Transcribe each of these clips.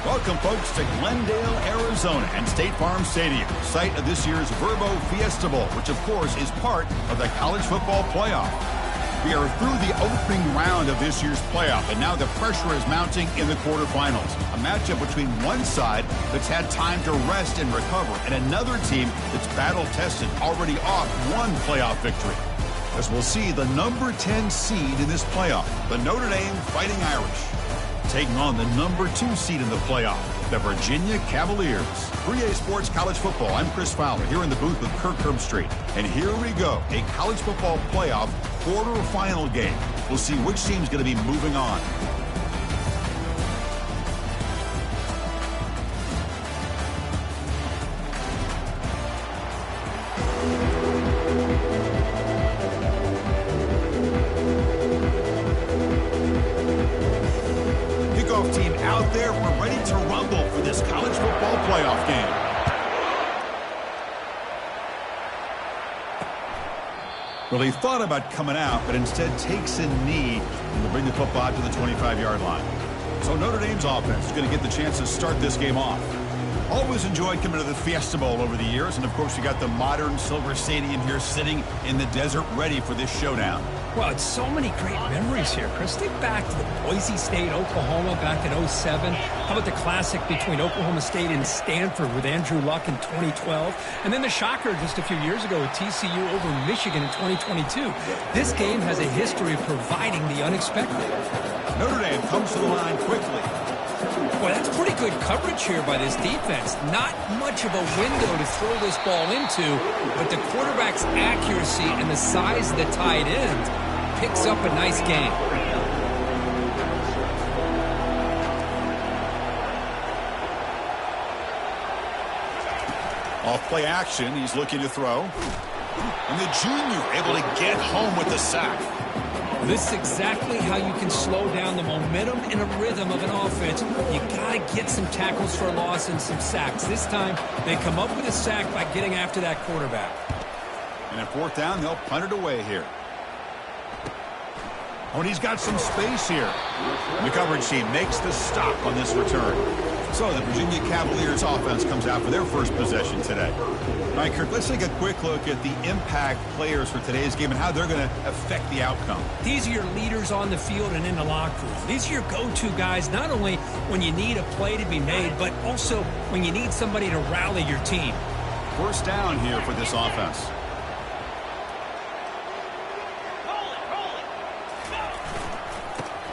Welcome, folks, to Glendale, Arizona and State Farm Stadium, site of this year's Verbo Fiesta Bowl, which, of course, is part of the college football playoff. We are through the opening round of this year's playoff, and now the pressure is mounting in the quarterfinals. A matchup between one side that's had time to rest and recover, and another team that's battle-tested, already off one playoff victory. As we'll see the number 10 seed in this playoff, the Notre Dame Fighting Irish, taking on the number 2 seed in the playoff, the Virginia Cavaliers. 3A Sports College Football, I'm Chris Fowler, here in the booth with Kirk Herbstreit. And here we go, a college football playoff quarterfinal game. We'll see which team's going to be moving on. Team out there, we're ready to rumble for this college football playoff game. Well, he thought about coming out, but instead takes a knee and will bring the football out to the 25-yard line. So Notre Dame's offense is going to get the chance to start this game off. Always enjoyed coming to the Fiesta Bowl over the years, and of course you got the modern Silver Stadium here sitting in the desert ready for this showdown. Well, it's so many great memories here, Chris. Think back to the Boise State, Oklahoma back in '07. How about the classic between Oklahoma State and Stanford with Andrew Luck in 2012? And then the shocker just a few years ago with TCU over Michigan in 2022. This game has a history of providing the unexpected. Notre Dame comes to the line quickly. Well, that's pretty good coverage here by this defense. Not much of a window to throw this ball into, but the quarterback's accuracy and the size of the tight end picks up a nice game. Off play action, he's looking to throw. And the junior able to get home with the sack. This is exactly how you can slow down the momentum and a rhythm of an offense. You got to get some tackles for a loss and some sacks. This time, they come up with a sack by getting after that quarterback. And at fourth down, they'll punt it away here. Oh, and he's got some space here. The coverage team makes the stop on this return. So the Virginia Cavaliers offense comes out for their first possession today. All right, Kirk, let's take a quick look at the impact players for today's game and how they're going to affect the outcome. These are your leaders on the field and in the locker room. These are your go-to guys, not only when you need a play to be made, but also when you need somebody to rally your team. First down here for this offense.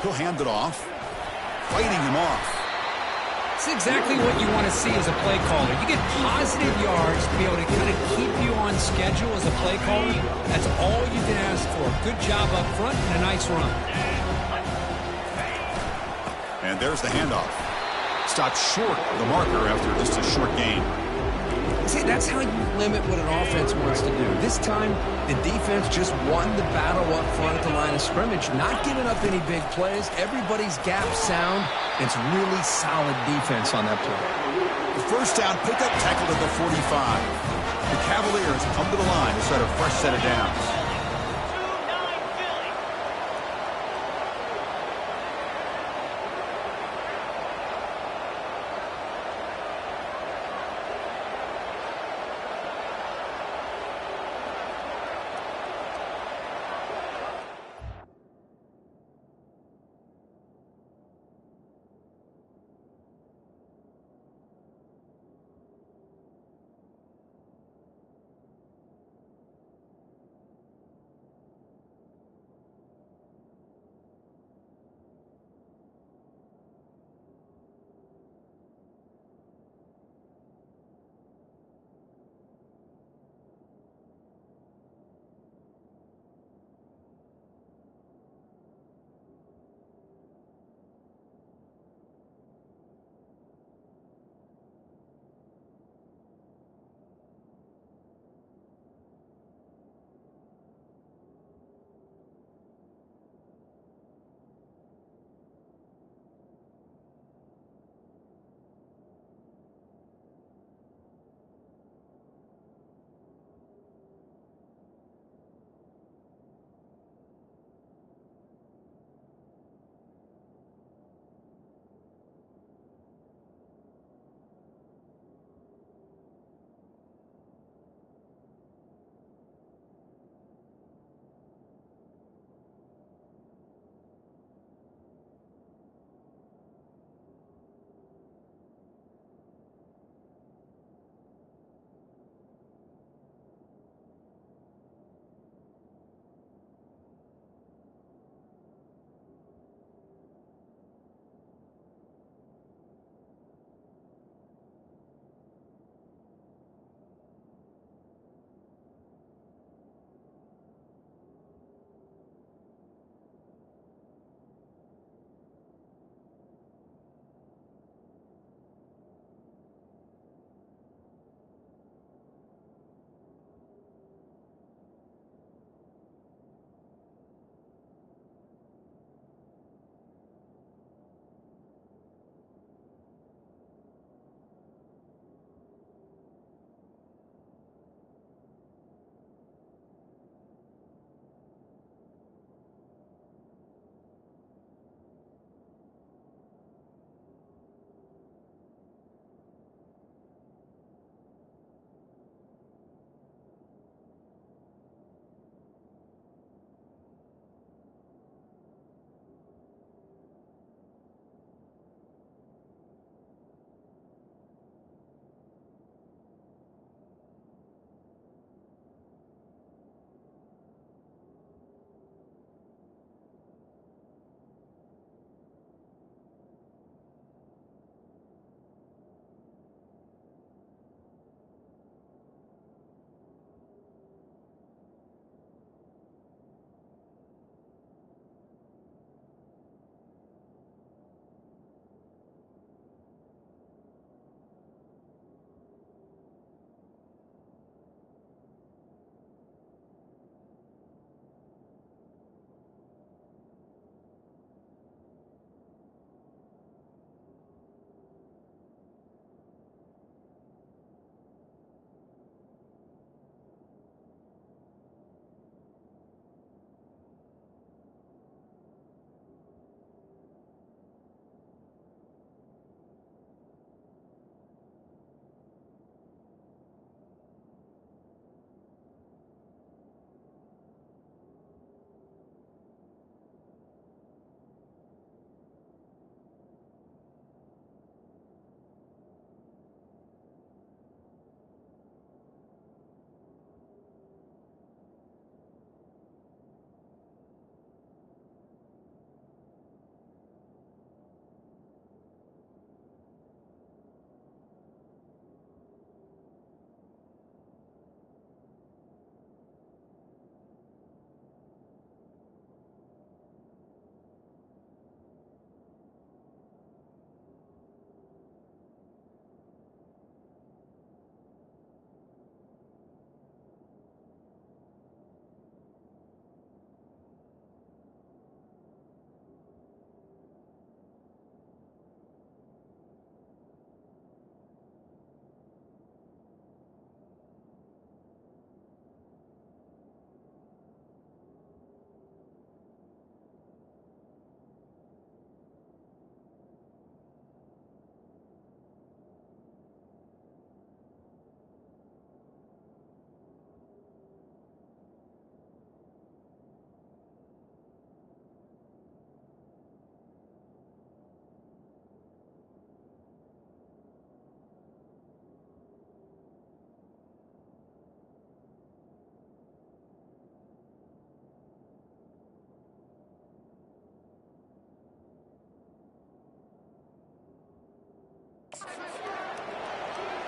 He'll hand it off, fighting him off. It's exactly what you want to see as a play caller. You get positive yards to be able to kind of keep you on schedule as a play caller. That's all you can ask for. Good job up front and a nice run. And there's the handoff. Stopped short of the marker after just a short gain. See, that's how you limit what an offense wants to do. This time, the defense just won the battle up front at the line of scrimmage, not giving up any big plays. Everybody's gap sound. It's really solid defense on that play. The first down pickup tackled at the 45. The Cavaliers come to the line to start a fresh set of downs.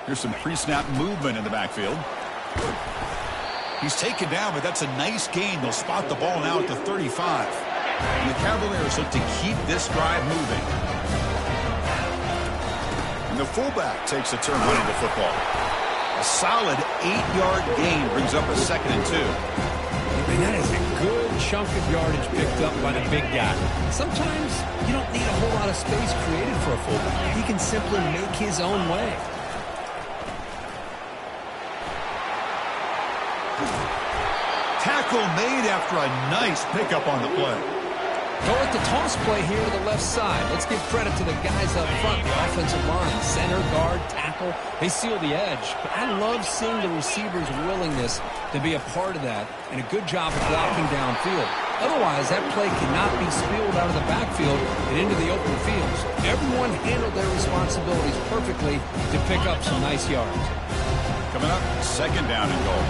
Here's some pre-snap movement in the backfield. He's taken down, but that's a nice gain. They'll spot the ball now at the 35. And the Cavaliers look to keep this drive moving. And the fullback takes a turn running the football. A solid 8-yard gain brings up a 2nd and 2. I mean, that is a good chunk of yardage picked up by the big guy. Sometimes you don't need a whole lot of space created for a fullback. He can simply make his own way. Tackle made after a nice pickup on the play. Go with the toss play here to the left side. Let's give credit to the guys up front, the offensive line, center, guard, tackle. They seal the edge. But I love seeing the receiver's willingness to be a part of that and a good job of blocking downfield. Otherwise, that play cannot be spilled out of the backfield and into the open field. So everyone handled their responsibilities perfectly to pick up some nice yards. Coming up, 2nd down and goal.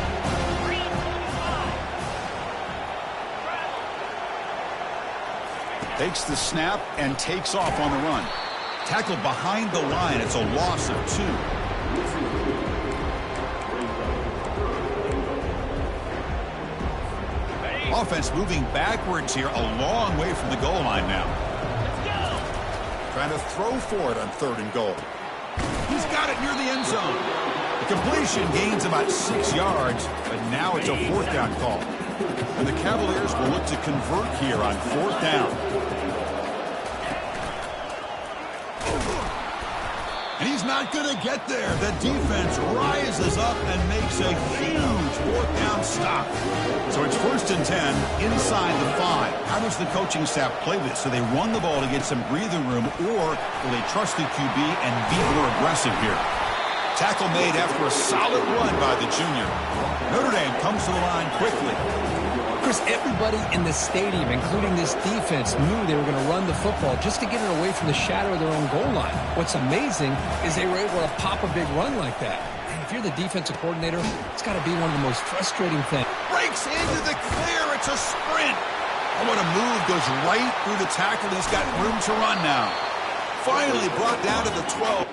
Takes the snap and takes off on the run. Tackled behind the line. It's a loss of 2. Offense moving backwards here, a long way from the goal line now. Trying to throw for it on 3rd and goal. He's got it near the end zone. The completion gains about 6 yards, but now it's a 4th down call. And the Cavaliers will look to convert here on 4th down. And he's not going to get there. The defense rises up and makes a huge 4th down stop. So it's 1st and 10 inside the 5. How does the coaching staff play this? Do they run the ball to get some breathing room, or will they trust the QB and be more aggressive here? Tackle made after a solid run by the junior. Notre Dame comes to the line quickly. Chris, everybody in the stadium, including this defense, knew they were going to run the football just to get it away from the shadow of their own goal line. What's amazing is they were able to pop a big run like that. And if you're the defensive coordinator, it's got to be one of the most frustrating things. Breaks into the clear. It's a sprint. Oh, what a move. Goes right through the tackle. He's got room to run now. Finally brought down to the 12.